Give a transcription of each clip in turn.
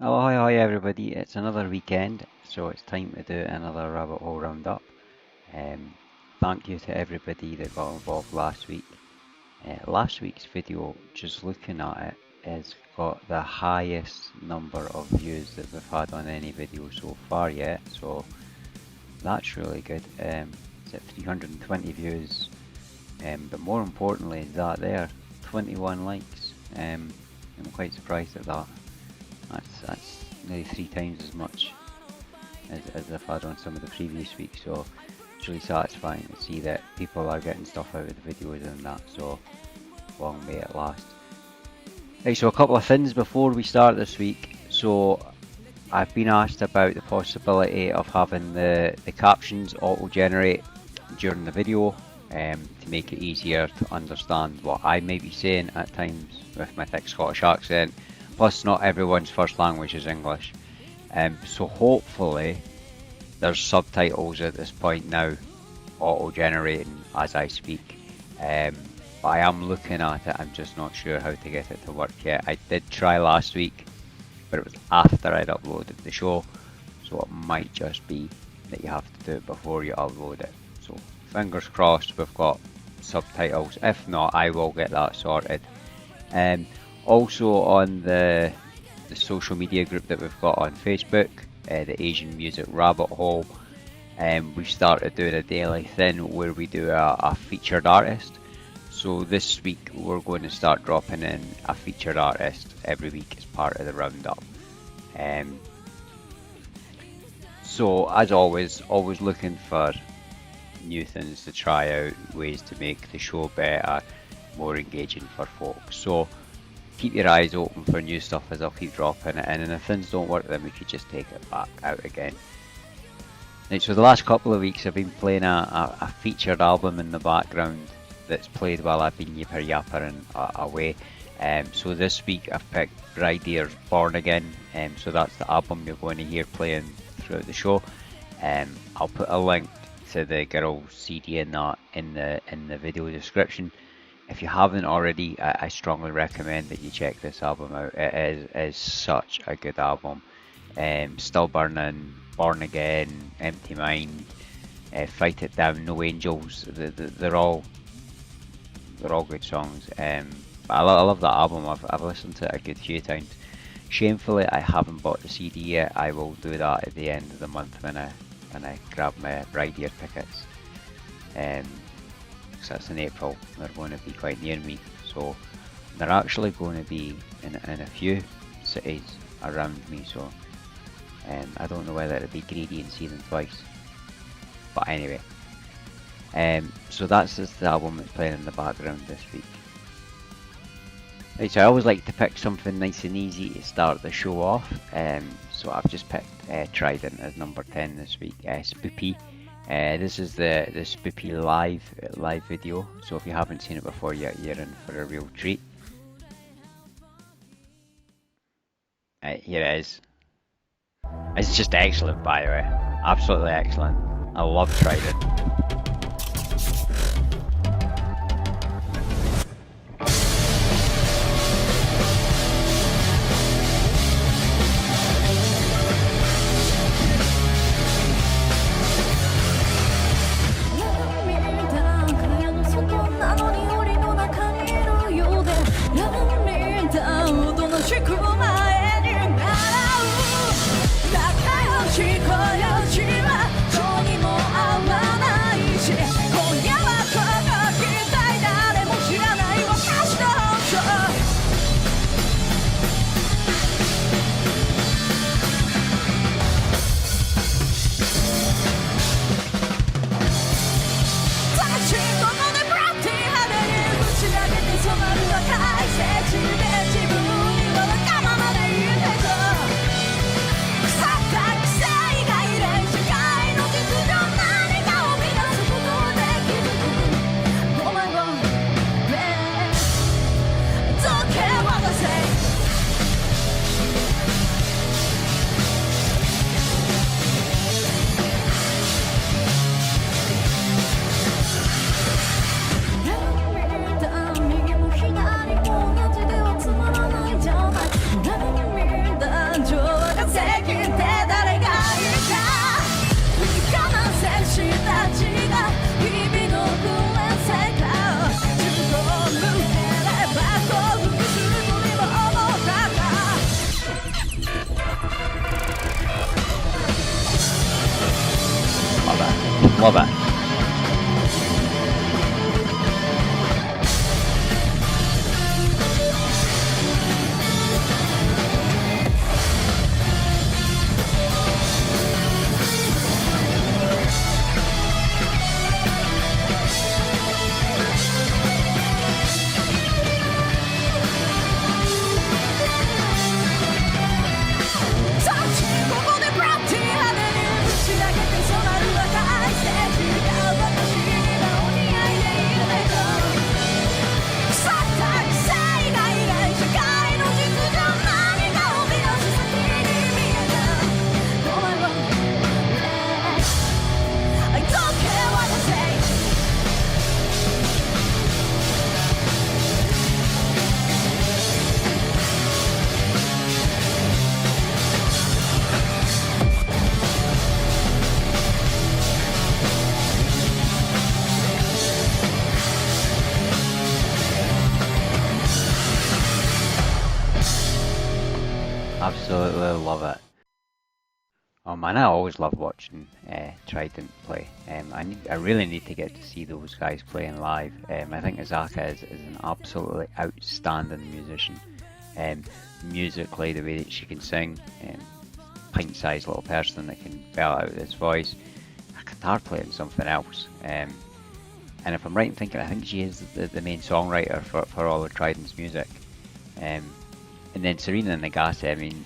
Oh, hi everybody, it's another weekend, so it's time to do another Rabbit Hole Roundup. Um, Thank you to everybody that got involved last week. Last week's video, just looking at it, has got the highest number of views that we've had on any video so far yet, so that's really good. It's at 320 views, but more importantly, that there, 21 likes. I'm quite surprised at that. That's nearly 3 times as much as I've had on some of the previous weeks, so it's really satisfying to see that people are getting stuff out of the videos and that, so long may it last. Right, so a couple of things before we start this week. So I've been asked about the possibility of having the captions auto-generate during the video to make it easier to understand what I may be saying at times with my thick Scottish accent. Plus, not everyone's first language is English. So hopefully there's subtitles at this point now, auto-generating as I speak. But I am looking at it, I'm just not sure how to get it to work yet. I did try last week, but it was after I'd uploaded the show, so it might just be that you have to do it before you upload it. So fingers crossed we've got subtitles. If not, I will get that sorted. Also on the social media group that we've got on Facebook, the Asian Music Rabbit Hole, we've started doing a daily thing where we do a featured artist. So this week we're going to start dropping in a featured artist every week as part of the roundup. So as always looking for new things to try out, ways to make the show better, more engaging for folks. So keep your eyes open for new stuff as I'll keep dropping it in, and if things don't work then we could just take it back out again. Right, so the last couple of weeks I've been playing a featured album in the background that's played while I've been yappering away. So this week I've picked Bride Ear's Born Again, so that's the album you're going to hear playing throughout the show. I'll put a link to the girl's CD in the video description. If you haven't already, I strongly recommend that you check this album out. It is such a good album. Still Burning, Born Again, Empty Mind, Fight It Down, No Angels. They're all good songs. But I love that album. I've listened to it a good few times. Shamefully, I haven't bought the CD yet. I will do that at the end of the month when I grab my Bride Ear tickets. Because that's in April. They're going to be quite near me, so they're actually going to be in a few cities around me. So I don't know whether it'd be greedy and see them twice. But anyway, so that's just the album that's playing in the background this week. Right, so I always like to pick something nice and easy to start the show off. So I've just picked Trident as number 10 this week. Spoopy. This is the Spoopy live video. So if you haven't seen it before yet, you're in for a real treat. Here it is. It's just excellent, by the way. Absolutely excellent. I love Trident. Love it. Absolutely love it. Oh man, I always love watching Trident play. I really need to get to see those guys playing live. I think Azaka is an absolutely outstanding musician. Musically, the way that she can sing, pint-sized little person that can belt out this voice. A guitar playing something else. And if I'm right in thinking, I think she is the main songwriter for all of Trident's music. And then Serena and Nagase, I mean,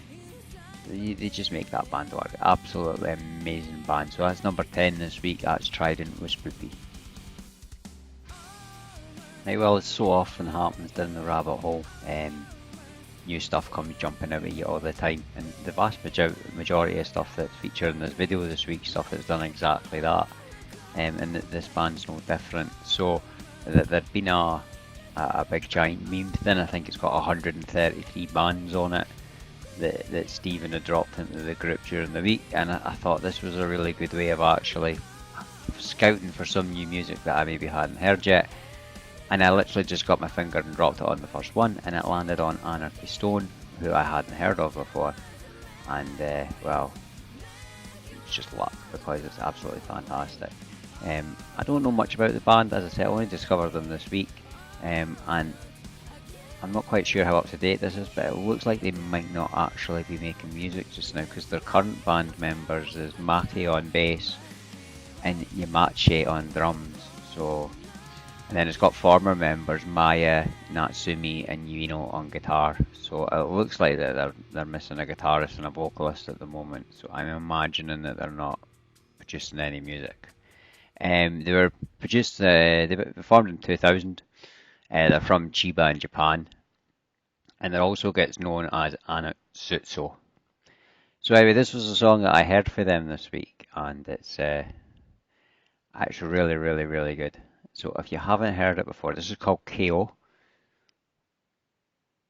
they just make that band work. Absolutely amazing band. So that's number 10 this week. That's Trident with Spoopy. Now, well, it so often happens down the rabbit hole. New stuff comes jumping out at you all the time, and the vast majority of stuff that's featured in this video this week, stuff that's done exactly that. And this band's no different. So there'd been a big giant meme thing. I think it's got 133 bands on it that Stephen had dropped into the group during the week, and I thought this was a really good way of actually scouting for some new music that I maybe hadn't heard yet. And I literally just got my finger and dropped it on the first one, and it landed on Anarchy Stone, who I hadn't heard of before. And well, it's just luck because it's absolutely fantastic. I don't know much about the band, as I said, I only discovered them this week. And I'm not quite sure how up to date this is, but it looks like they might not actually be making music just now, because their current band members is Maki on bass and Yamache on drums. So, and then it's got former members Maya, Natsumi and Yuino on guitar. So it looks like that they're missing a guitarist and a vocalist at the moment. So I'm imagining that they're not producing any music. They were produced, they were formed in 2000. They're from Chiba in Japan, and they're also gets known as Anatsuzo. So anyway, this was a song that I heard for them this week, and it's actually really good. So if you haven't heard it before, this is called KO,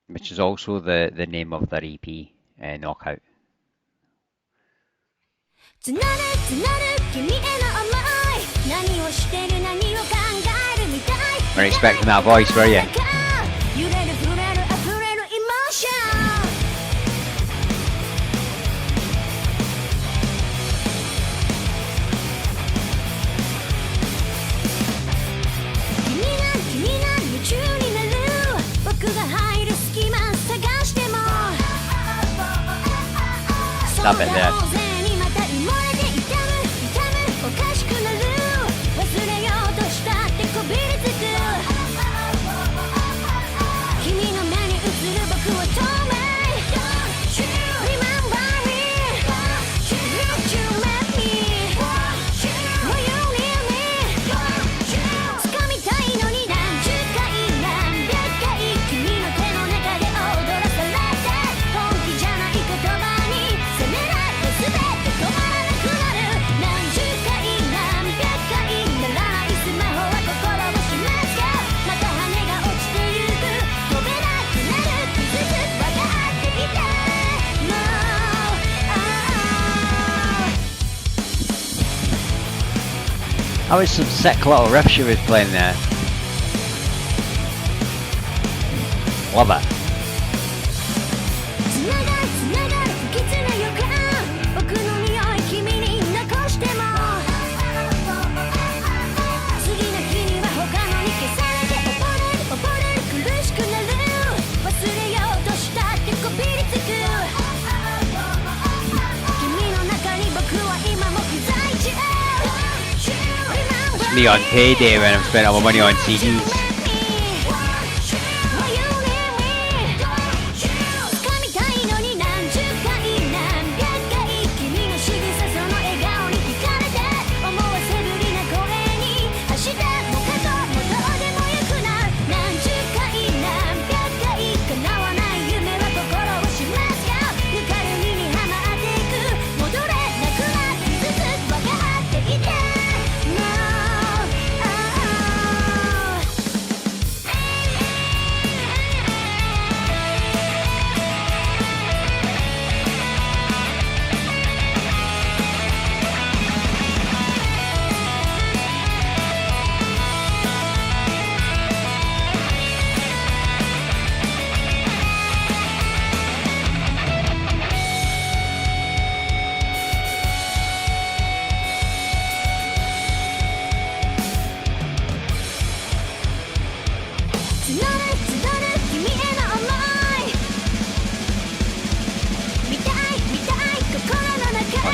which is also the name of their EP, Knockout. We're expecting that voice, were you? Stop it there. That was some sick little riff she was playing there. Love it. me on payday when I'm spending all my money on CDs.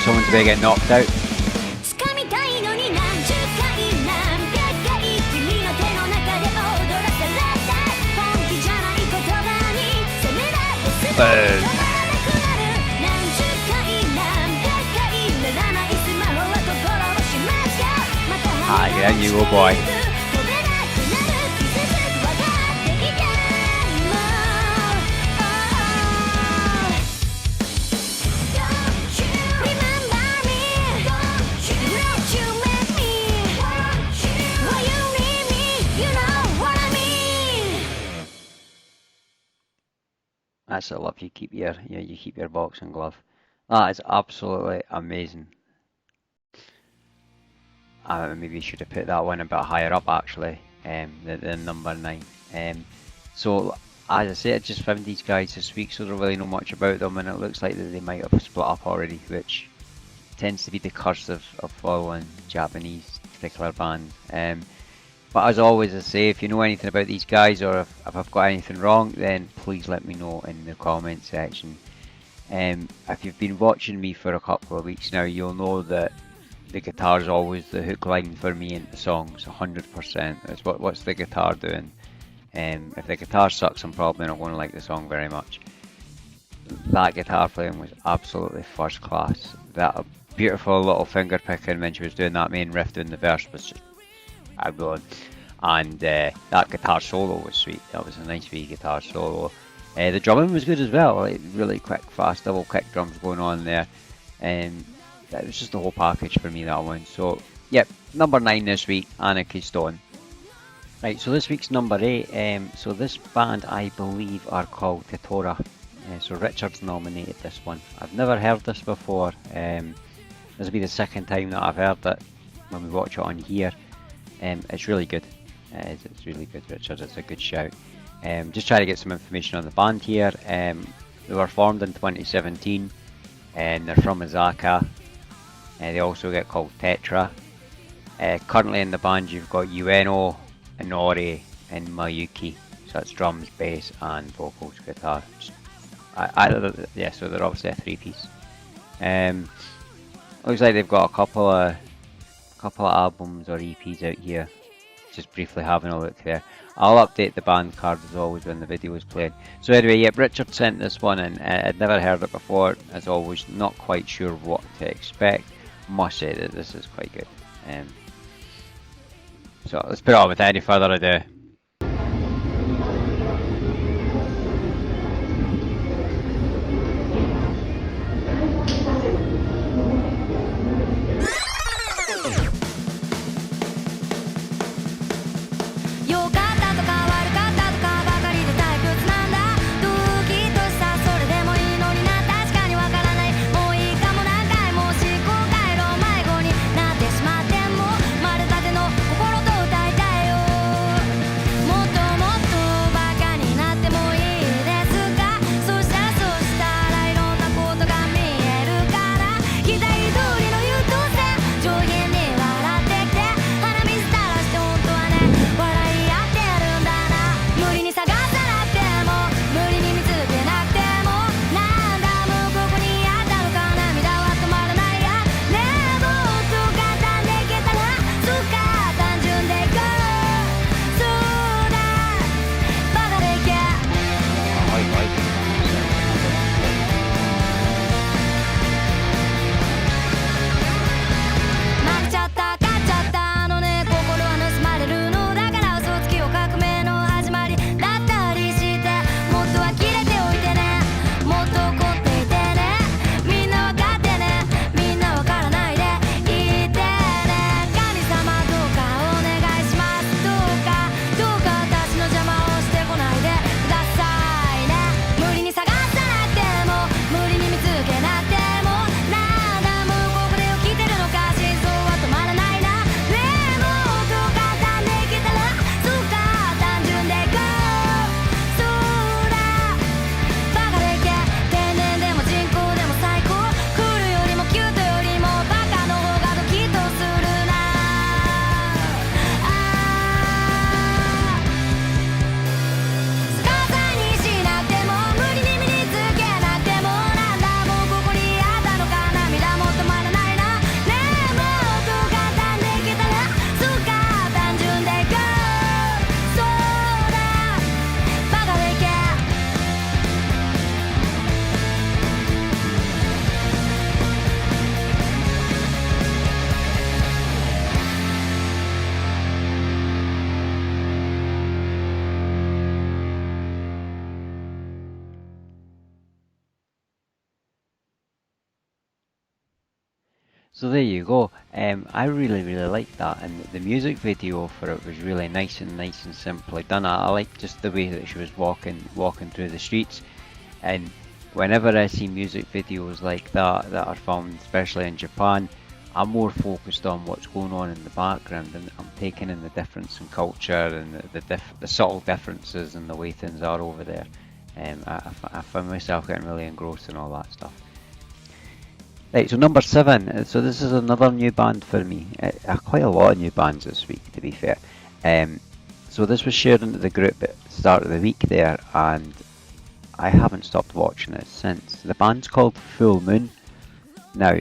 Someone's going to get knocked out. Boom. Ah, yeah, you go, boy. That's the love you keep your boxing glove. That is absolutely amazing. Maybe you should have put that one a bit higher up actually, than number 9. So as I say, I just found these guys this week, so I don't really know much about them, and it looks like that they might have split up already, which tends to be the curse of following Japanese particular bands. But as always, I say, if you know anything about these guys, or if I've got anything wrong, then please let me know in the comment section. If you've been watching me for a couple of weeks now, you'll know that the guitar is always the hook line for me into songs, 100%. It's what's the guitar doing? If the guitar sucks, I'm probably not going to like the song very much. That guitar playing was absolutely first class. That beautiful little finger picking when she was doing that main riff doing the verse was just going. And that guitar solo was sweet. That was a nice wee guitar solo. The drumming was good as well, like really quick, fast double kick drums going on there. It was just the whole package for me, that one. So, yep, number 9 this week, Anarchy Stone. Right, so this week's number 8. So this band, I believe, are called Katora. So Richard's nominated this one. I've never heard this before. This will be the second time that I've heard it when we watch it on here. It's really good. It's really good, Richard. It's a good shout. Just trying to get some information on the band here. They were formed in 2017, and they're from Osaka. They also get called Tetra. Currently in the band, you've got Ueno, Inori, and Mayuki. So that's drums, bass, and vocals, guitar. Yeah, so they're obviously a 3-piece. Looks like they've got a couple of albums or EPs out here. Just briefly having a look there. I'll update the band card as always when the video is played. So anyway, yep, Richard sent this one and I'd never heard it before. As always, not quite sure what to expect. Must say that this is quite good. So let's put it on without any further ado. 「So there you go. I really liked that, and the music video for it was really nice and simply done. I like just the way that she was walking through the streets, and whenever I see music videos like that are filmed, especially in Japan, I'm more focused on what's going on in the background, and I'm taking in the difference in culture and the subtle differences in the way things are over there. I find myself getting really engrossed in all that stuff. Right, so number 7. So this is another new band for me. Quite a lot of new bands this week, to be fair. So this was shared into the group at the start of the week there, and I haven't stopped watching it since. The band's called Full Moon. Now,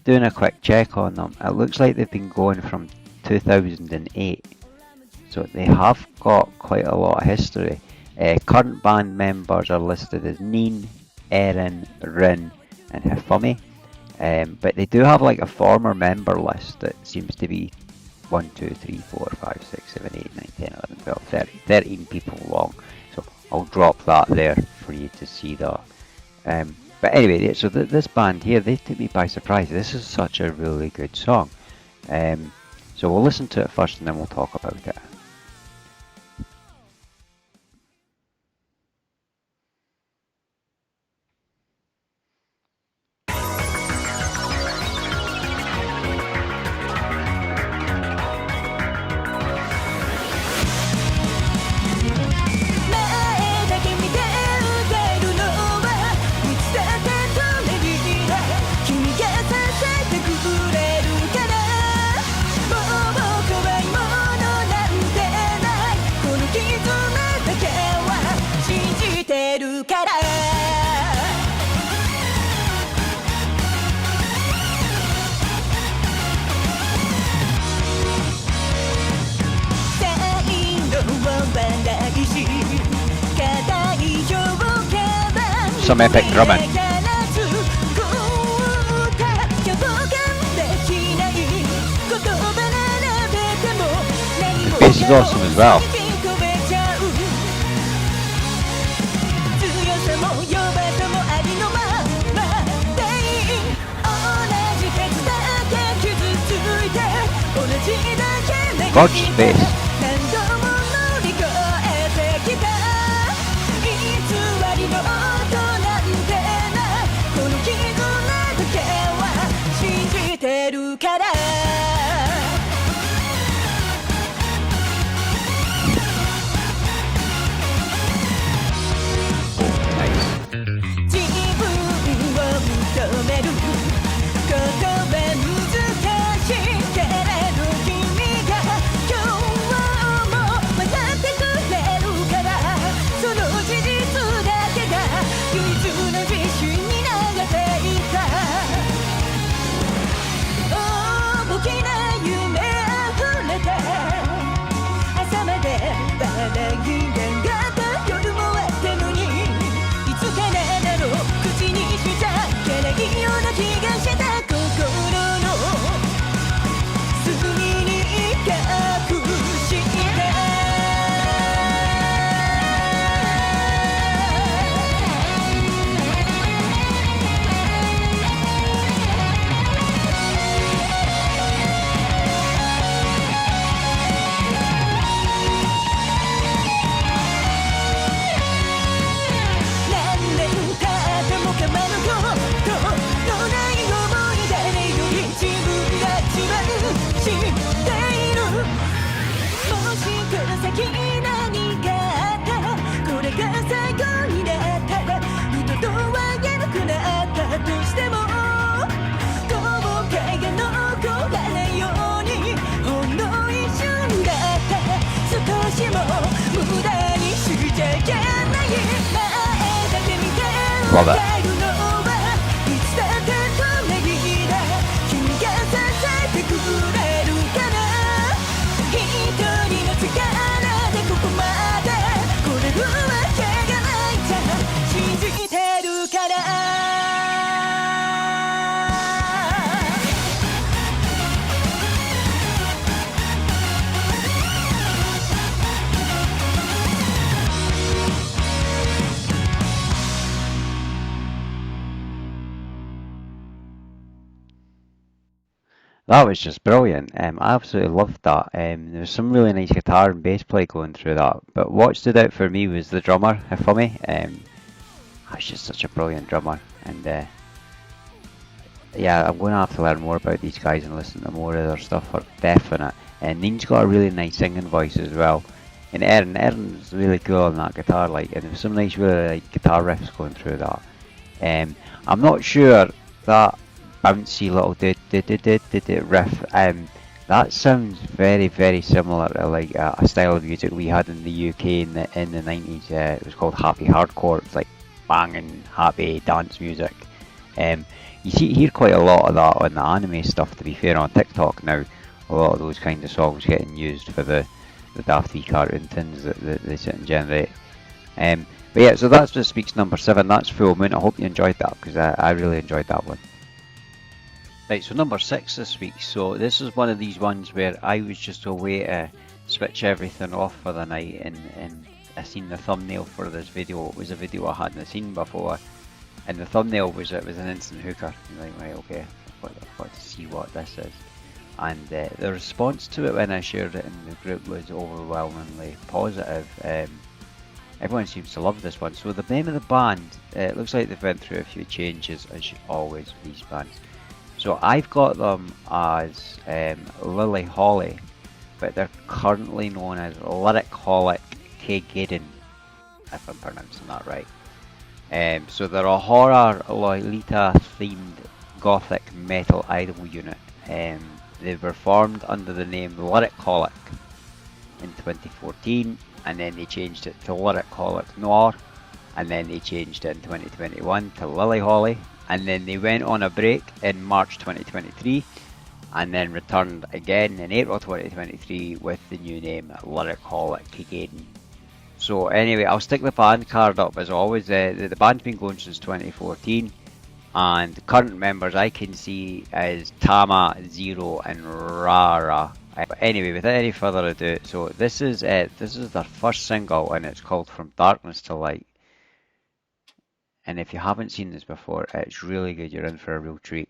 doing a quick check on them, it looks like they've been going from 2008. So they have got quite a lot of history. Current band members are listed as Neen, Erin, Rin, and Hifumi. But they do have like a former member list that seems to be 1, 2, 3, 4, 5, 6, 7, 8, 9, 10, 11, 12, 13 people long. So I'll drop that there for you to see that. But anyway, so this band here, they took me by surprise. This is such a really good song. So we'll listen to it first and then we'll talk about it. 'Some epic drumming. The bass is awesome as well. Gorgeous bass. Love it. That was just brilliant. I absolutely loved that. There was some really nice guitar and bass play going through that. But what stood out for me was the drummer, for me. He's just such a brilliant drummer. And yeah, I'm going to have to learn more about these guys and listen to more of their stuff for definite. And Neen's got a really nice singing voice as well. And Aaron's really cool on that guitar, like, and there's some nice, really like guitar riffs going through that. I'm not sure that bouncy little riff. That sounds very similar to like a style of music we had in the UK in the 90s. It was called happy hardcore. It's like banging, happy dance music. You hear quite a lot of that on the anime stuff. To be fair, on TikTok now, a lot of those kind of songs getting used for the Daft Wee cartoon tunes that they sit and generate. But yeah, so that's Just Speaks number 7. That's Full Moon. I hope you enjoyed that because I really enjoyed that one. Right, so number 6 this week. So this is one of these ones where I was just away to switch everything off for the night, and I seen the thumbnail for this video. It was a video I hadn't seen before, and the thumbnail was an instant hooker. You're like, right, okay, I've got to see what this is. And the response to it when I shared it in the group was overwhelmingly positive. Everyone seems to love this one. So the name of the band, it looks like they've went through a few changes, as always with these bands. So I've got them as Lily Holly, but they're currently known as Lyric-Holic Hagane, if I'm pronouncing that right. So they're a horror Lolita themed gothic metal idol unit. They were formed under the name Lyric-Holic in 2014, and then they changed it to Lyric-Holic Noir, and then they changed it in 2021 to Lily Holly, and then they went on a break in March 2023, and then returned again in April 2023 with the new name Lyric-Holic Hagane. So anyway, I'll stick the band card up as always. The band's been going since 2014. And the current members I can see is Tama, Zero, and Rara. But anyway, without any further ado, so this is their first single, and it's called From Darkness to Light. And if you haven't seen this before, it's really good. You're in for a real treat.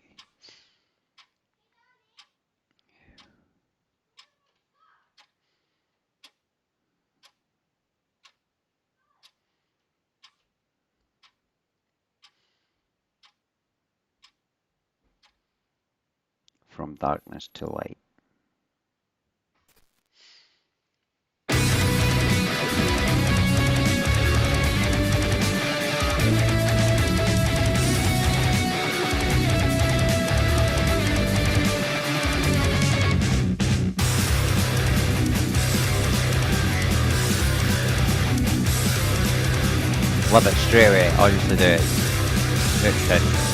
From Darkness to Light. Love it straight away. All you have to do is hooked in.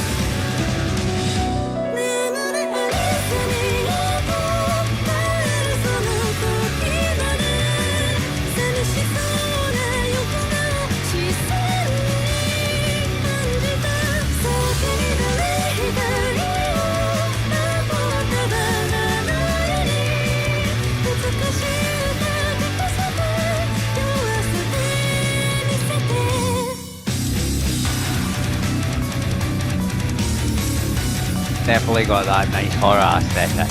Definitely got that nice horror aesthetic.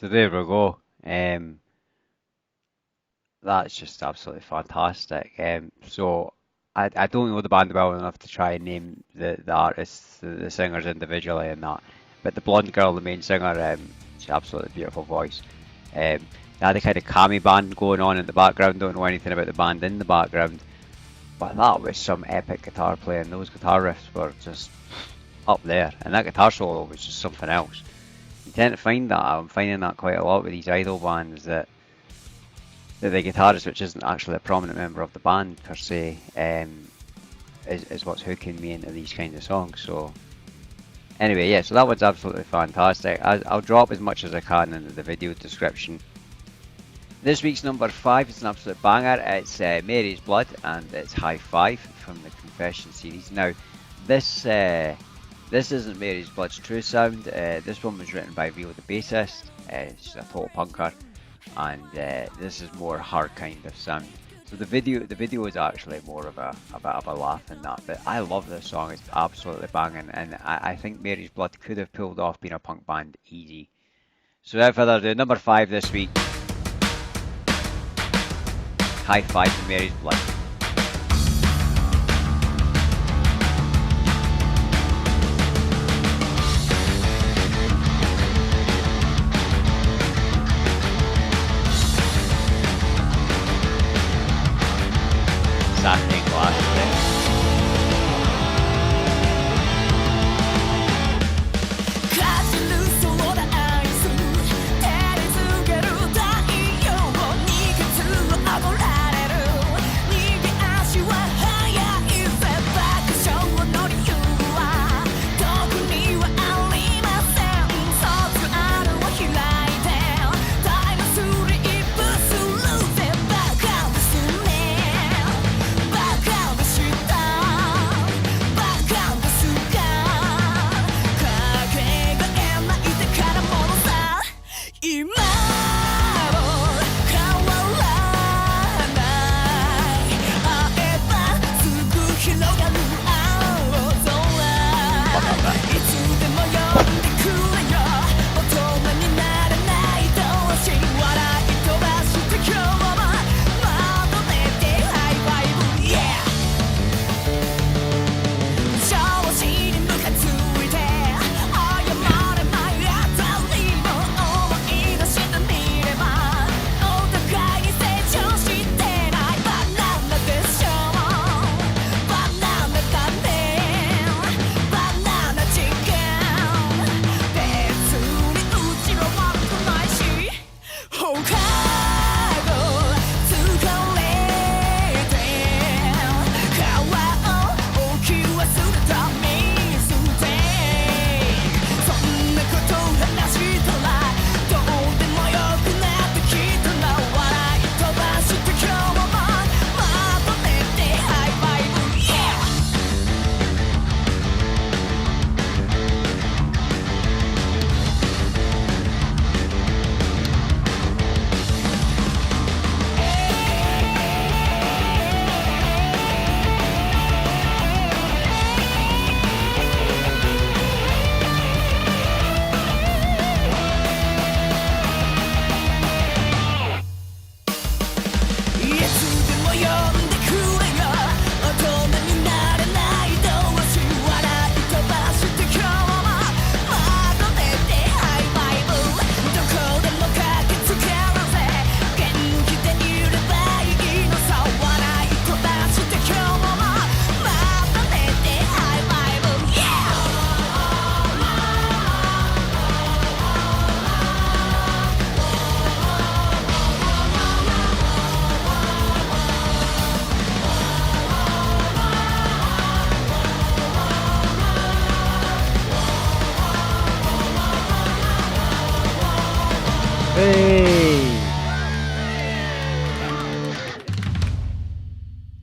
So there we go. That's just absolutely fantastic. So I don't know the band well enough to try and name the artists, the singers individually and that. But the blonde girl, the main singer, she's absolutely beautiful voice. They had a kind of kami band going on in the background. Don't know anything about the band in the background, but that was some epic guitar playing. Those guitar riffs were just up there, and that guitar solo was just something else. You tend to find that. I'm finding that quite a lot with these idol bands that the guitarist, which isn't actually a prominent member of the band per se, is what's hooking me into these kinds of songs. So anyway, yeah, so that one's absolutely fantastic. I'll drop as much as I can into the video description. This week's number 5 is an absolute banger. It's Mary's Blood, and it's High Five from the Confession series. Now, this isn't Mary's Blood's true sound. This one was written by Rio, the bassist. She's a total punker, and this is more her kind of sound. So the video is actually more of a bit of a laugh than that. But I love this song. It's absolutely banging, and I think Mary's Blood could have pulled off being a punk band easy. So without further ado, number 5 this week. High Five to Mary's Blood. Saturday class today.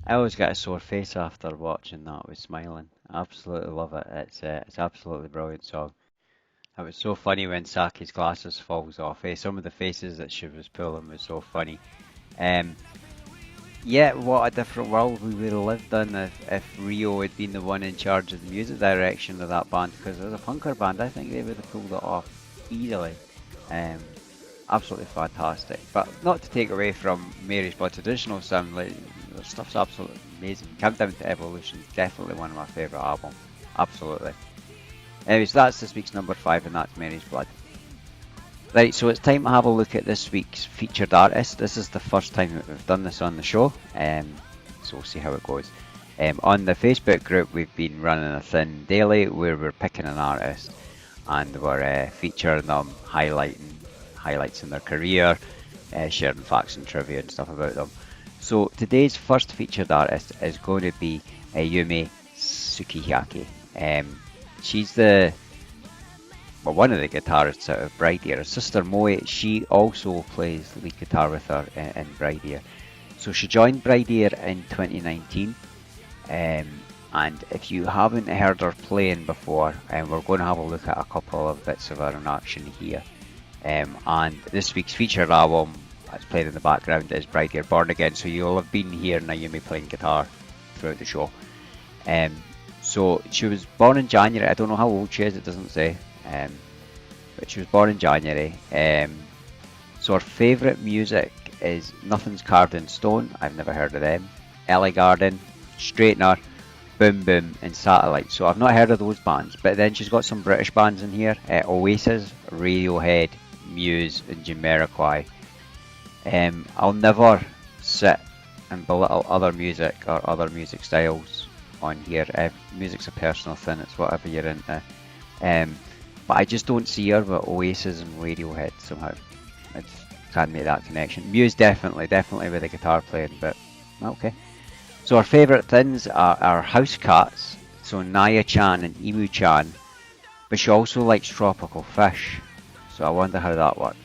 ！I always get a sore face after watching that with smiling. I absolutely love it. It's absolutely brilliant song. It was so funny when Saki's glasses falls off. Some of the faces that she was pulling was so funny. Yeah, what a different world we would have lived in if Rio had been the one in charge of the music direction of that band. Because as a punker band, I think they would have pulled it off easily. absolutely fantastic. But not to take away from Mary's Blood's original sound, like the stuff's absolutely amazing. Countdown to Evolution is definitely one of my favourite albums. Absolutely. Anyway, so that's this week's number 5, and that's Mary's Blood. Right, so it's time to have a look at this week's featured artist. This is the first time that we've done this on the show, so we'll see how it goes. On the Facebook group, we've been running a thing daily where we're picking an artist and we're featuring them, highlights in their career, sharing facts and trivia and stuff about them. So today's first featured artist is going to be Yumi Sukihake. She's one of the guitarists out of Bride Ear. Her sister Moe, she also plays lead guitar with her in Bride Ear. So she joined Bride Ear in 2019. And if you haven't heard her playing before, we're going to have a look at a couple of bits of her in action here. And this week's featured album that's played in the background is Bride Ear Born Again, so you'll have been hearing Yumi playing guitar throughout the show. So she was born in January. I don't know how old she is, it doesn't say. But she was born in January. So her favourite music is Nothing's Carved in Stone. I've never heard of them. Ellie Garden, Straightener, Boom Boom, and Satellite. So I've not heard of those bands. But then she's got some British bands in here. Oasis, Radiohead, Muse, and Jamiroquai. I'll never sit and belittle other music or other music styles on here. Music's a personal thing. It's whatever you're into. But I just don't see her with Oasis and Radiohead somehow. I just can't make that connection. Muse definitely with the guitar playing, but okay. So our favourite things are house cats, so Naya-chan and Emu-chan, but she also likes tropical fish, so I wonder how that works.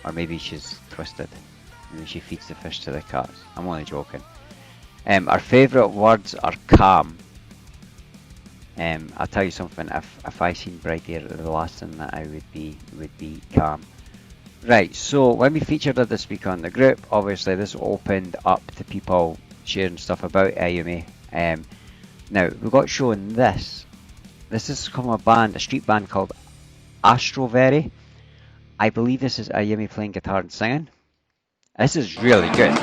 Or maybe she's twisted, maybe she feeds the fish to the cats. I'm only joking. Our favourite words are calm. I'll tell you something, if I seen Bride Ear, the last thing that I would be calm. Right, so when we featured her this week on the group, obviously this opened up to people sharing stuff about Ayumi. Now, we got shown this. This is from a street band called Astroveri. I believe this is Ayumi playing guitar and singing. This is really good.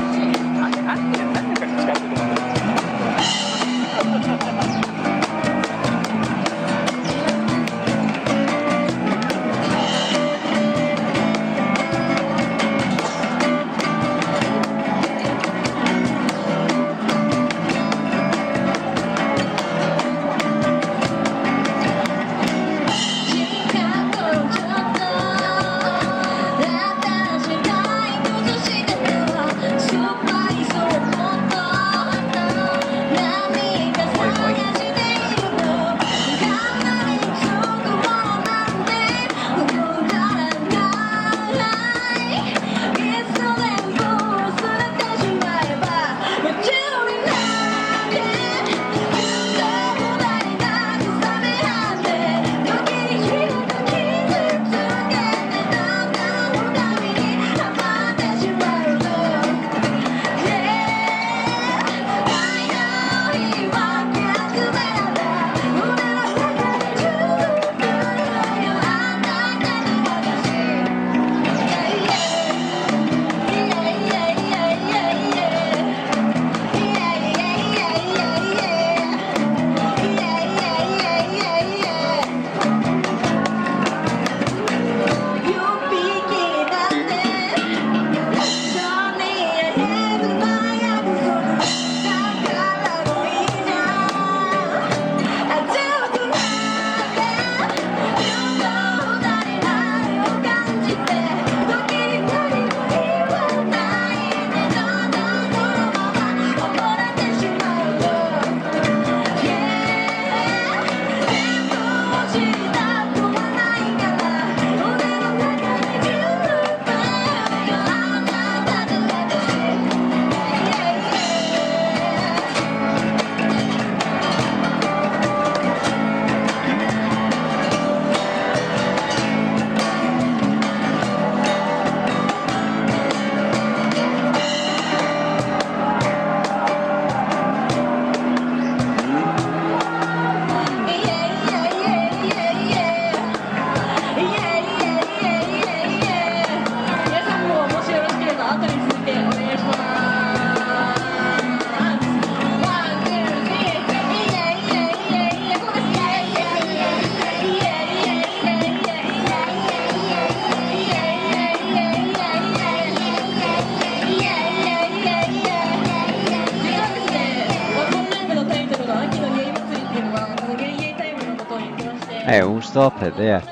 Hey, we'll stop it there.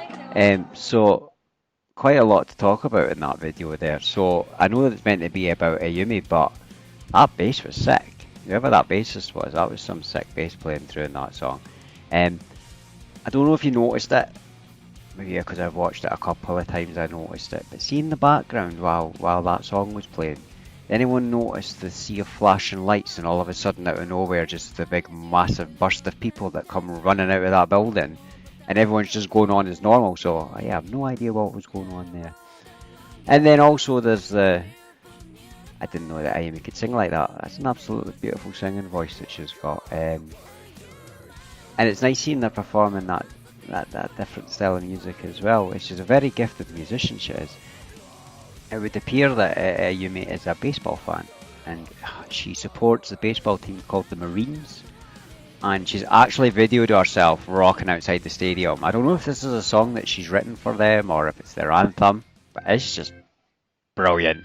So quite a lot to talk about in that video there. So I know it's meant to be about Ayumi, but that bass was sick. Whoever that bassist was, that was some sick bass playing through in that song. I don't know if you noticed it, maybe because I've watched it a couple of times I noticed it, but see in the background while that song was playing, anyone notice the sea of flashing lights and all of a sudden out of nowhere just the big massive burst of people that come running out of that building and everyone's just going on as normal, so I have no idea what was going on there. And then also there's I didn't know that Ayumi could sing like that. That's an absolutely beautiful singing voice that she's got. And it's nice seeing her performing that different style of music as well. She's a very gifted musician, she is. It would appear that Ayumi is a baseball fan, and she supports the baseball team called the Marines, and she's actually videoed herself rocking outside the stadium. I don't know if this is a song that she's written for them or if it's their anthem, but it's just brilliant.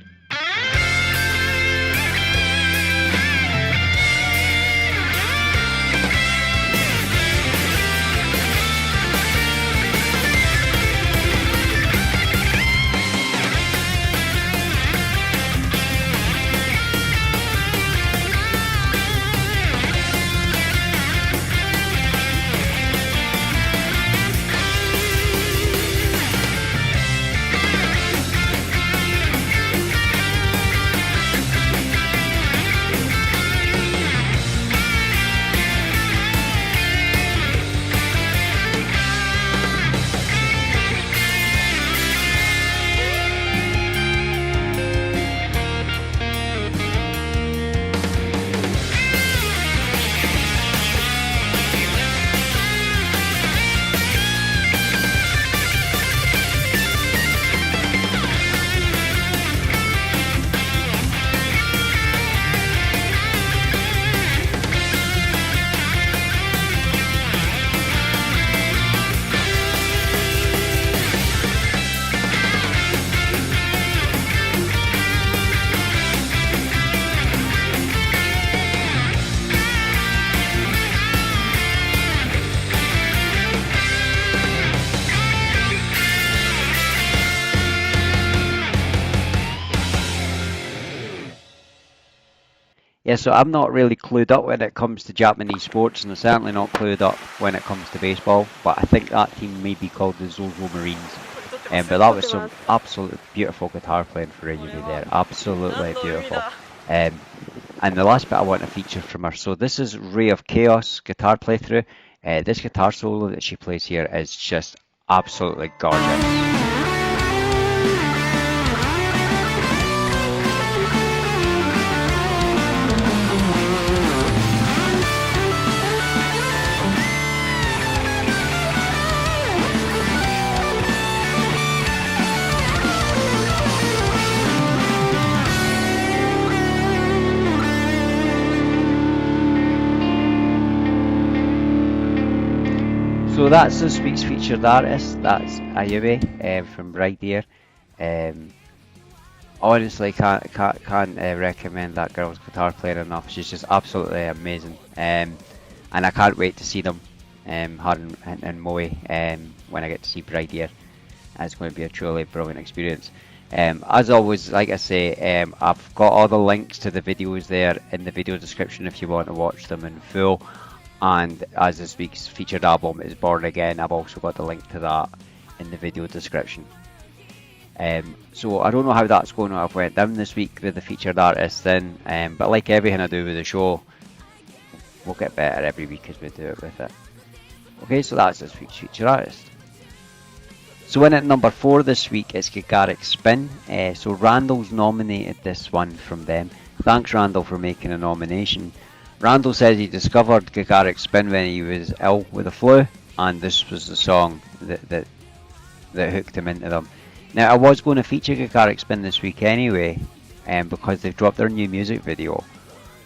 Yeah, so I'm not really clued up when it comes to Japanese sports, and I'm certainly not clued up when it comes to baseball, but I think that team may be called the Zozo Marines. But that was some absolutely beautiful guitar playing for Ayumi there, absolutely beautiful. And the last bit I want to feature from her, so this is Ray of Chaos guitar playthrough. This guitar solo that she plays here is just absolutely gorgeous. So that's this week's featured artist. That's Ayumi from Bride Deer. Honestly, can't recommend that girl's guitar playing enough. She's just absolutely amazing. And I can't wait to see them, her and Moe, when I get to see Bride Deer. It's going to be a truly brilliant experience. As always, like I say, I've got all the links to the videos there in the video description if you want to watch them in full. And as this week's featured album is Born Again, I've also got the link to that in the video description. So I don't know how that's going to have went down this week with the featured artist then, but like everything I do with the show, we'll get better every week as we do it with it. Okay, so that's this week's featured artist. So in at number 4 this week is Gagarik Spin. So Randall's nominated this one from them. Thanks Randall for making a nomination. Randall says he discovered Gagarik Spin when he was ill with the flu, and this was the song that hooked him into them. Now I was going to feature Gagarik Spin this week anyway, because they've dropped their new music video,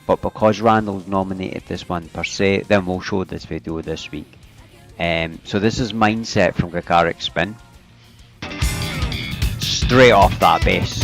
but because Randall's nominated this one per se, then we'll show this video this week. So this is Mindset from Gagarik Spin. Straight off that bass.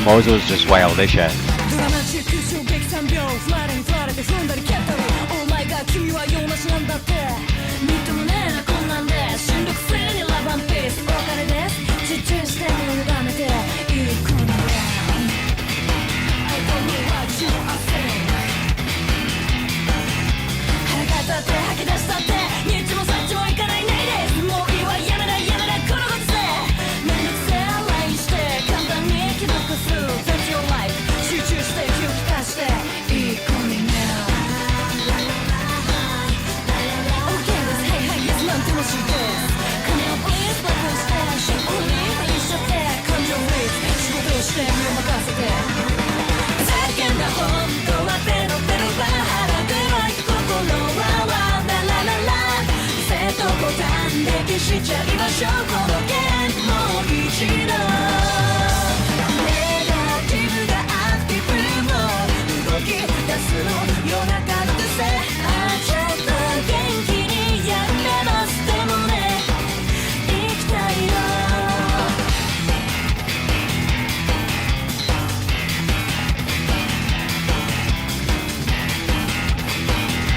Mozo's just wild as shit. ドラマチック衝撃3秒フラれに振られて踏んだり蹴ったりオーマイガー君は用なしなんだってみっともねえなこんなんで新緑性にラバンピースお別れです集中して身を委ねていい子に I don't know what you are saying 腹が立って吐き出したってニッチもサッチもいかないねですもういいわやめないやめないこのご時世めんどくせえ LINE して簡単に既読する That's your life 集中して気を利かしていい子になる OK です Hey hey yes なんてもしいです金を please バックしてシンプルに愛しちゃって感情フリーズ仕事をして身を任せて叫んだ本当はペロペロバ腹黒い心はララララセットボタンで消しちゃいましょうこのゲームもう一度ネガティブがアクティブも動き出すの夜中ってせちょっと元気にやめますでもね生きたいよ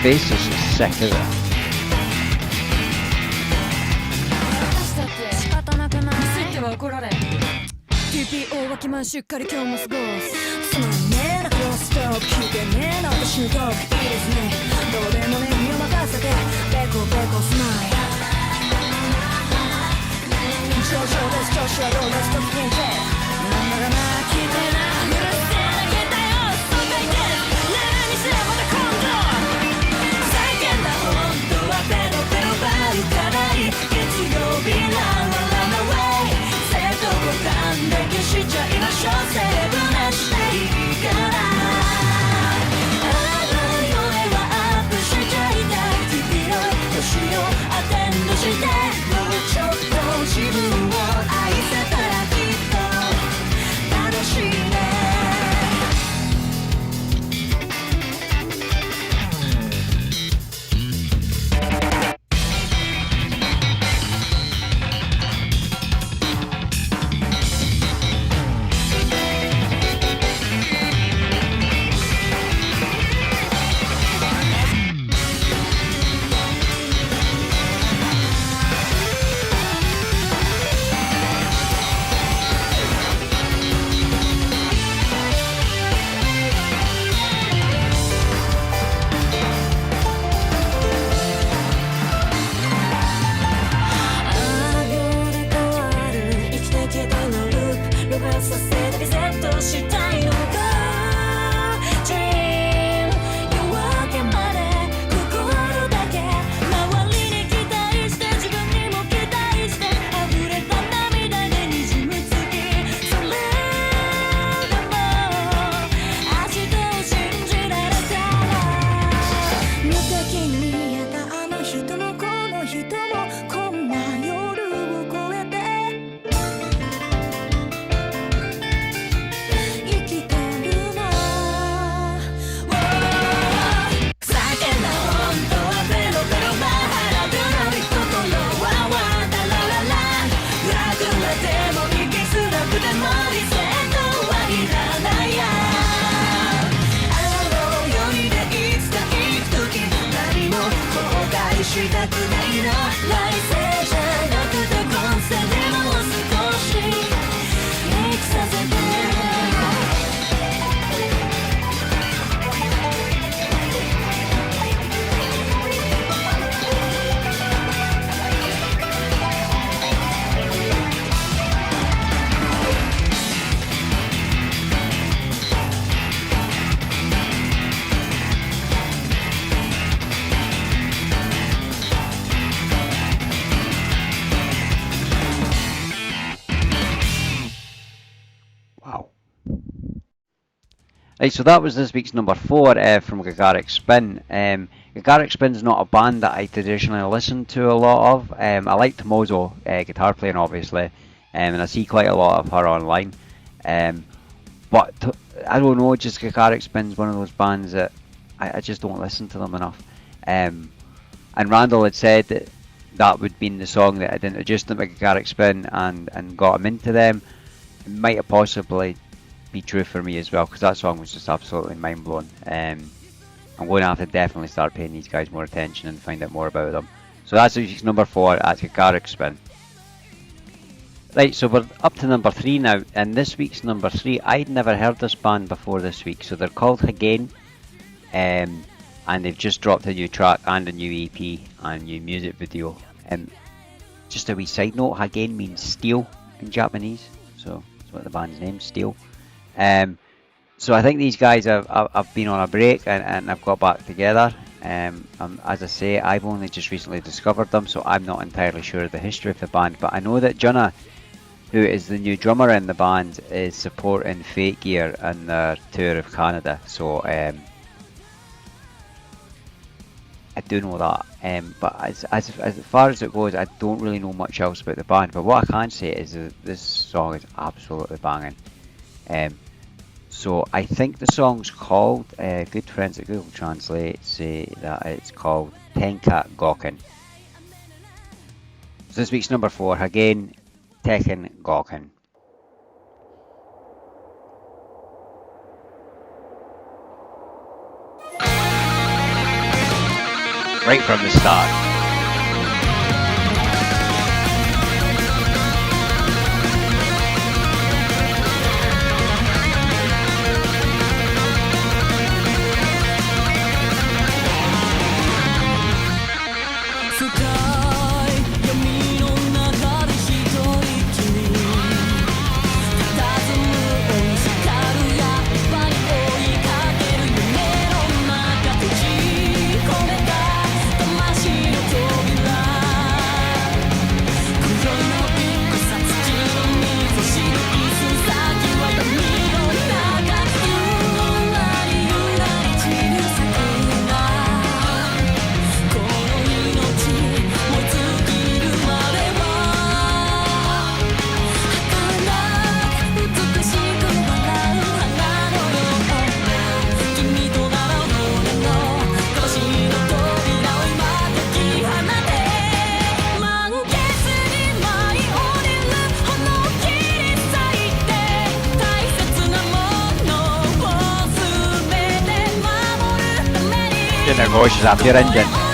Bass is just sick, isn't it? 私だって仕方なくないミスっては怒られ TPO は気まんしっかり今日も過ごすつまんねえなクロストーク聞いてねえな私のトークいいですねどうでもねえ身を任せてベコベコスマイル上々です調子はどうですと聞いてなんだかな聞いてなうるせえな携帯をそんなにね何しろまた今度叫んだ本当はペロペロバルかない月曜日ランランランウェイセットボタンで消しちゃいましょうセーブなしでいいからあの夢はアップしちゃいたい日々の年をアテンドしてもうちょっと自分を愛せたらきっと楽しいねしたくないな来世じゃなくて今世でも少し生きさせてRight, so that was this week's number 4 from Gagaric Spin. Gagaric Spin's not a band that I traditionally listen to a lot of. I liked Mozo, guitar playing obviously, and I see quite a lot of her online. But I don't know, just Gagaric Spin's one of those bands that I just don't listen to them enough. And Randall had said that that would be the song that had introduced them to Gagaric Spin and got him into them. It might have possibly be true for me as well, because that song was just absolutely mind blowing. I'm going to have to definitely start paying these guys more attention and find out more about them. So that's this week's number 4 at Hagane Spin. Right, so we're up to number 3 now, and this week's number 3, I'd never heard this band before this week. So they're called Hagane, and they've just dropped a new track and a new EP and a new music video. Just a wee side note, Hagane means steel in Japanese, so that's what the band's name, Steel. So I think these guys have been on a break and have got back together. As I say, I've only just recently discovered them, so I'm not entirely sure of the history of the band, but I know that Junna, who is the new drummer in the band, is supporting Fake Gear on their tour of Canada. So I do know that, but as far as it goes, I don't really know much else about the band. But what I can say is that this song is absolutely banging. So I think the song's called, good friends at Google Translate say that it's called Tenka Goken. So this week's number 4, Hagane, Tekken Goken. Right from the start. 我是别人认。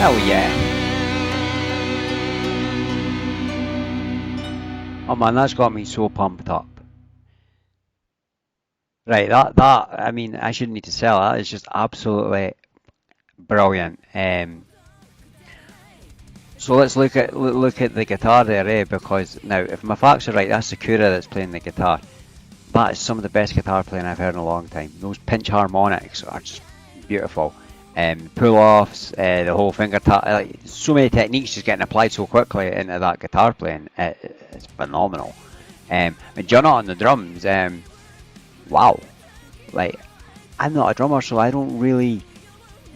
Hell yeah. Oh man, that's got me so pumped up. Right, I mean, I shouldn't need to sell that. It's just absolutely brilliant. So let's look at the guitar there, because now, if my facts are right, that's Sakura that's playing the guitar. That is some of the best guitar playing I've heard in a long time. Those pinch harmonics are just beautiful. Pull-offs, the whole finger tap, like, so many techniques just getting applied so quickly into that guitar playing. It's phenomenal. And Jonah on the drums, wow. Like, I'm not a drummer, so I don't really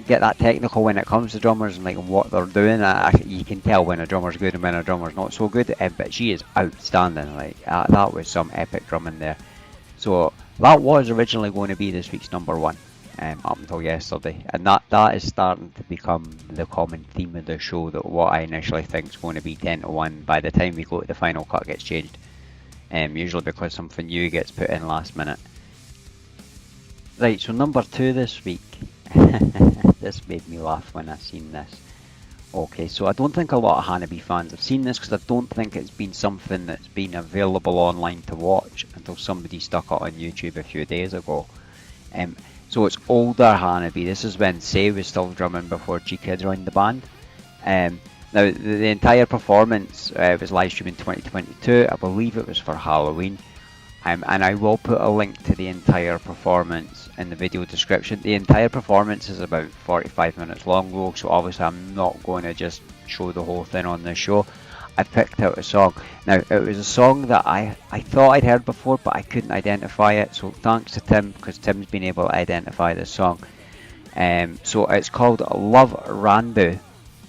get that technical when it comes to drummers and like what they're doing. You can tell when a drummer's good and when a drummer's not so good. But she is outstanding. Like that was some epic drumming there. So that was originally going to be this week's number one, up until yesterday, and that is starting to become the common theme of the show. That what I initially think is going to be 10-1 by the time we go to the final cut gets changed. Usually because something new gets put in last minute. Right, so number 2 this week. This made me laugh when I seen this. Okay, so I don't think a lot of Hanabie fans have seen this because I don't think it's been something that's been available online to watch until somebody stuck it on YouTube a few days ago. So it's older Hanabie. This is when Sei was still drumming before Chika joined the band. Now the entire performance was live streamed in 2022. I believe it was for Halloween. And I will put a link to the entire performance in the video description. The entire performance is about 45 minutes long though, so obviously I'm not going to just show the whole thing on the show. I picked out a song. Now, it was a song that I thought I'd heard before, but I couldn't identify it, so thanks to Tim, because Tim's been able to identify this song. So it's called Love Ranbu,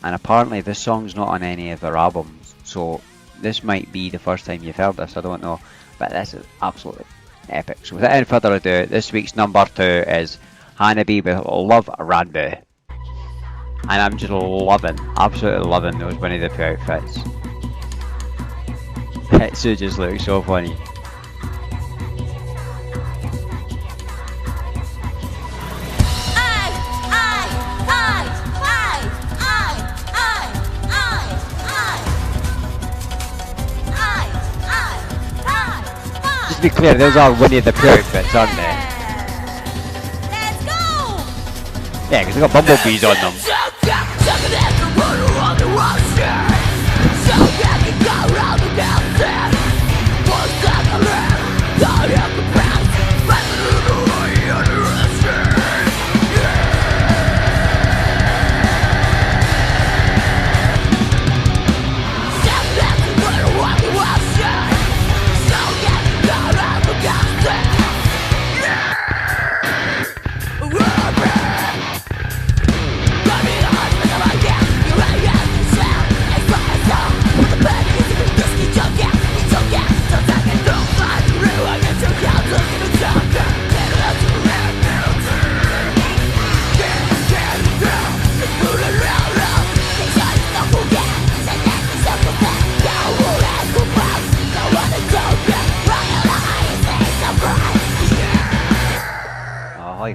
and apparently this song's not on any of their albums, so this might be the first time you've heard this, I don't know. But this is absolutely epic. So without any further ado, this week's number 2 is Hanabie with Love Ranbu. And I'm just absolutely loving those Winnie the Pooh outfits. It just looks so funny. To be clear, those are Winnie the Pooh outfits, aren't they? Let's go! Yeah, because they've got bumblebees on them.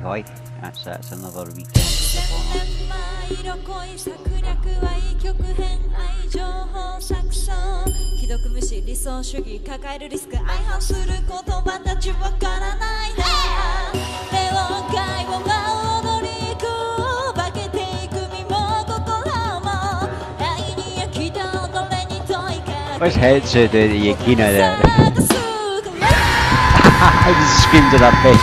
Hoi. That's another weekend performance. 色恋策略愛曲変愛情報錯綜既読無視理想主義抱えるリスク相反する言葉たちわからないなメロン界を舞う踊り子化けていく身も心も愛に飽きた己に問いかけ What's head to the Yakina there? I just screamed in her face.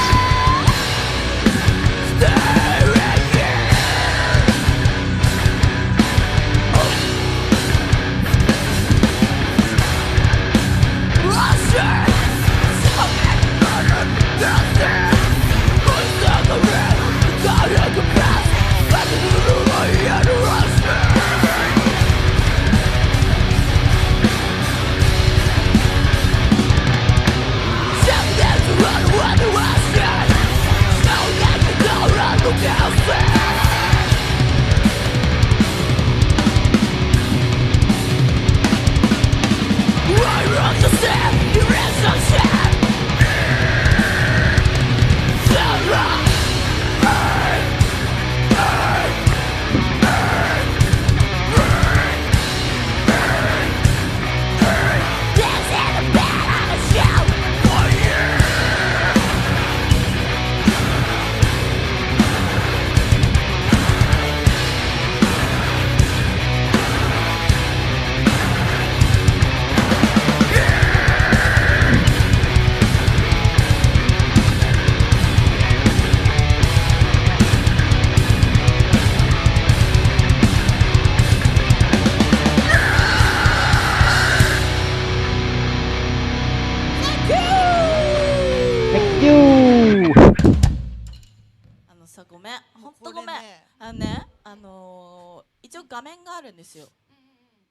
画面があるんですよ。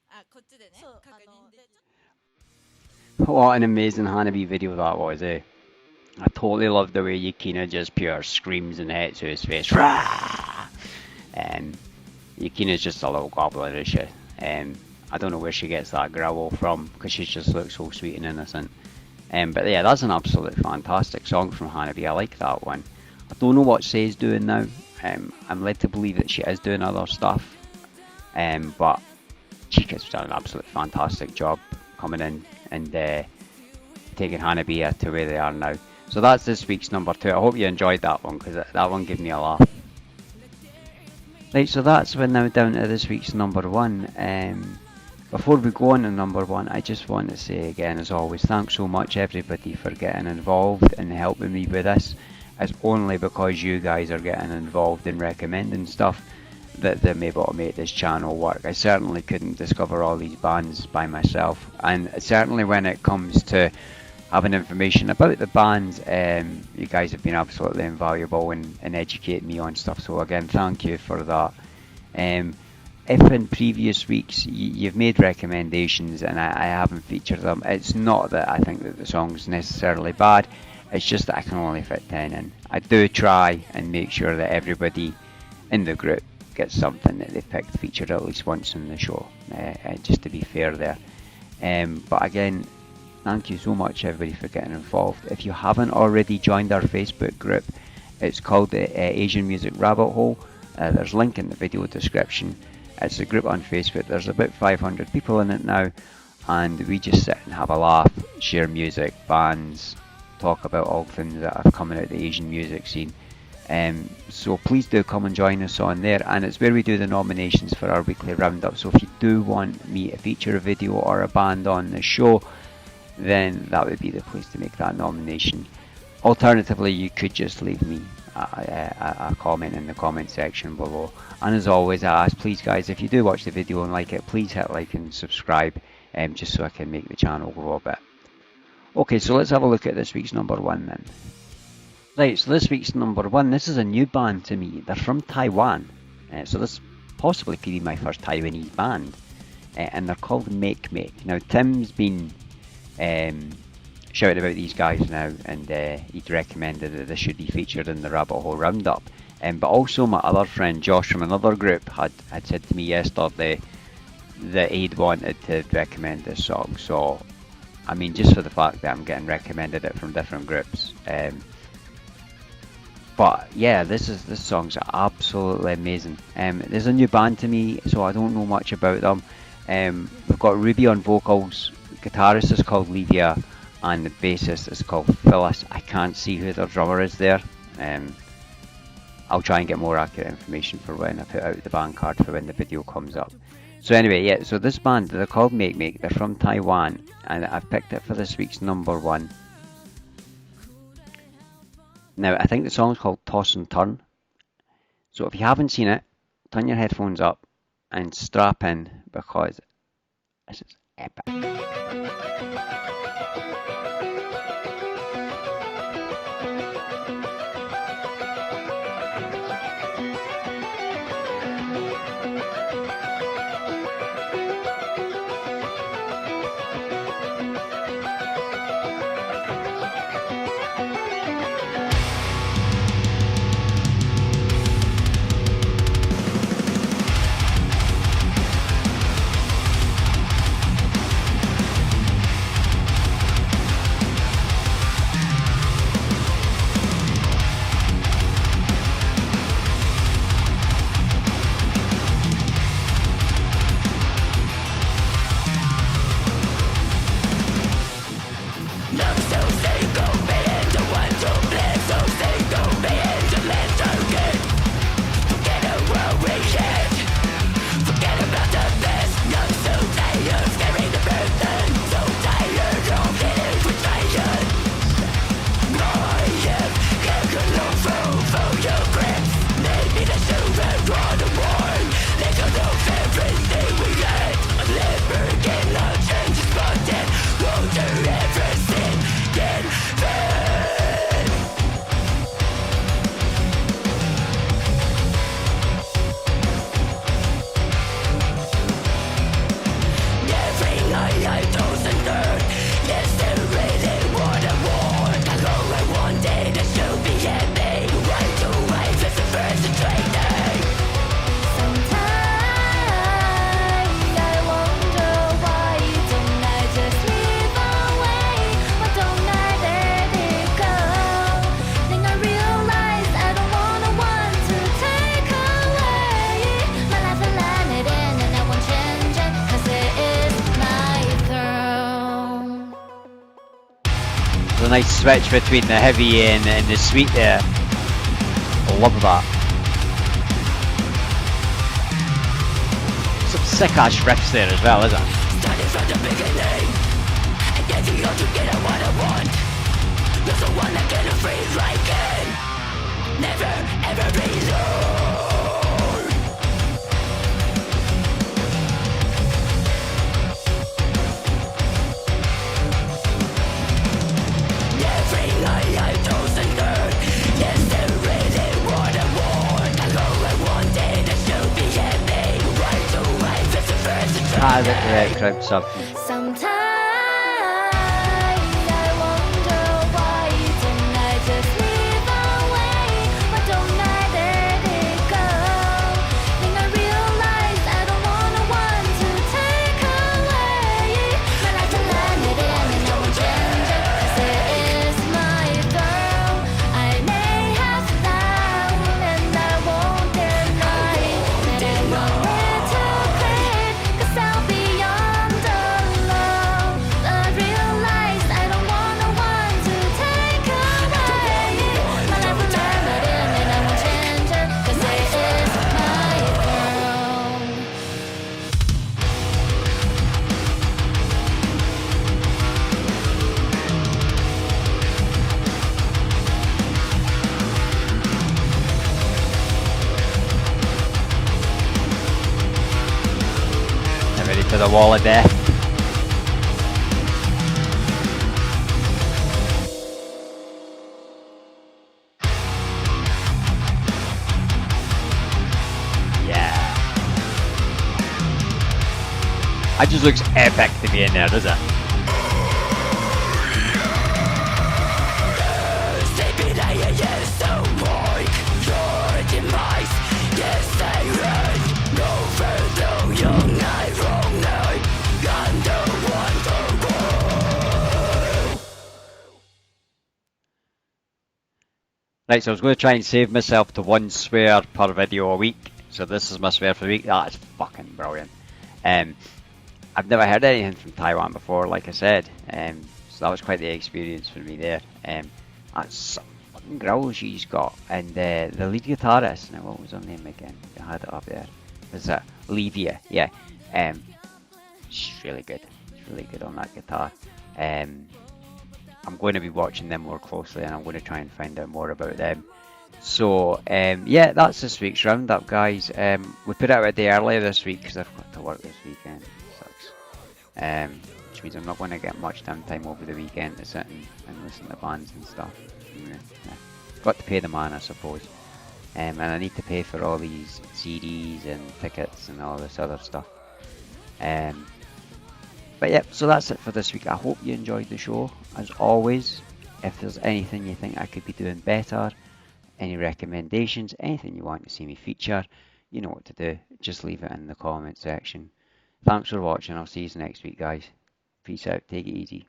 あ、こっちでね、そう確認で。What an amazing Hanabie video that was, eh? I totally love the way Yukina just pure screams and hits to his face. Yukina's just a little goblin, is she? I don't know where she gets that growl from, because she just looks so sweet and innocent. But yeah, that's an absolutely fantastic song from Hanabie. I like that one. I don't know what Say's doing now. I'm led to believe that she is doing other stuff. But Chica's done an absolutely fantastic job coming in and taking Hanabie to where they are now. So that's this week's number 2. I hope you enjoyed that one, because that one gave me a laugh. Right, so that's now down to this week's number 1. Before we go on to number 1, I just want to say again, as always, thanks so much everybody for getting involved and helping me with this. It's only because you guys are getting involved and recommending stuff that I'm able to make this channel work. I certainly couldn't discover all these bands by myself, and certainly when it comes to having information about the bands, you guys have been absolutely invaluable in educating me on stuff, so again, thank you for that. If in previous weeks you've made recommendations and I haven't featured them, it's not that I think that the song's necessarily bad, it's just that I can only fit 10 in. I do try and make sure that everybody in the group gets something that they've picked featured at least once in the show, just to be fair there. But again, thank you so much everybody for getting involved. If you haven't already joined our Facebook group, it's called the Asian Music Rabbit Hole. There's a link in the video description. It's a group on Facebook. There's about 500 people in it now, and we just sit and have a laugh, share music, bands, talk about all things that are coming out of the Asian music scene. So please do come and join us on there, and it's where we do the nominations for our weekly roundup. So if you do want me to feature a video or a band on the show, then that would be the place to make that nomination. Alternatively, you could just leave me a comment in the comment section below. And as always, I ask, please guys, if you do watch the video and like it, please hit like and subscribe, just so I can make the channel grow a bit. Okay, so let's have a look at this week's number 1 then. Right, so this week's number 1, this is a new band to me. They're from Taiwan, so this possibly could be my first Taiwanese band, and they're called Make Make. Now Tim's been shouting about these guys now, and he'd recommended that this should be featured in the Rabbit Hole Roundup. But also my other friend Josh from another group had said to me yesterday that he'd wanted to recommend this song. So, I mean, just for the fact that I'm getting recommended it from different groups. But yeah, this song's absolutely amazing. There's a new band to me, so I don't know much about them. We've got Ruby on vocals, the guitarist is called Livia, and the bassist is called Phyllis. I can't see who their drummer is there. I'll try and get more accurate information for when I put out the band card for when the video comes up. So anyway, yeah, so this band, they're called Make Make, they're from Taiwan, and I've picked it for this week's number 1. Now, I think the song's called Toss and Turn. So if you haven't seen it, turn your headphones up and strap in, because this is epic. a nice switch between the heavy and the sweet there. I love that. Some sick ass riffs there as well, isn't it? Starting from the beginning, and getting all to get what I want. There's the one that get afraid like it. Never ever reload. Every night I toast and learn. Yes, they really what I want. I know I wanted, I should be ending. Right to right, that's the first Ah, the correct crowd sub. Sometimes I wonder why don't I just live away? Why don't I let it go? Think I realize I don't want one to take away my life and let it in and I won't change it 'cause it is my throne. I may have down and I won't deny that I want it to quit 'cause I'll be on the low. I realize I don't want one to take away my life and let it in and I won't change it 'cause it is my throne. I'm ready for the wall of death. Yeah. It just looks epic to be in there, does it? Sleeping I yes, so like your demise. Yes, I run no further. Young I wrong night. I'm the one to go. Right, so I was going to try and save myself to one swear per video a week. So this is my swear for the week. That's fucking brilliant. I've never heard anything from Taiwan before, like I said. So that was quite the experience for me there. That's some fucking growl she's got. And the lead guitarist, now what was her name again? I had it up there. Was it Levia? Yeah. She's really good. She's really good on that guitar. I'm going to be watching them more closely and I'm going to try and find out more about them. So, yeah, that's this week's roundup, guys. We put it out a day earlier this week because I've got to work this weekend. It sucks. Which means I'm not going to get much downtime over the weekend to sit and listen to bands and stuff. Yeah. Got to pay the man, I suppose. And I need to pay for all these CDs and tickets and all this other stuff. But yeah, so that's it for this week. I hope you enjoyed the show. As always, if there's anything you think I could be doing better, any recommendations, anything you want to see me feature, you know what to do. Just leave it in the comment section. Thanks for watching. I'll see you next week, guys. Peace out. Take it easy.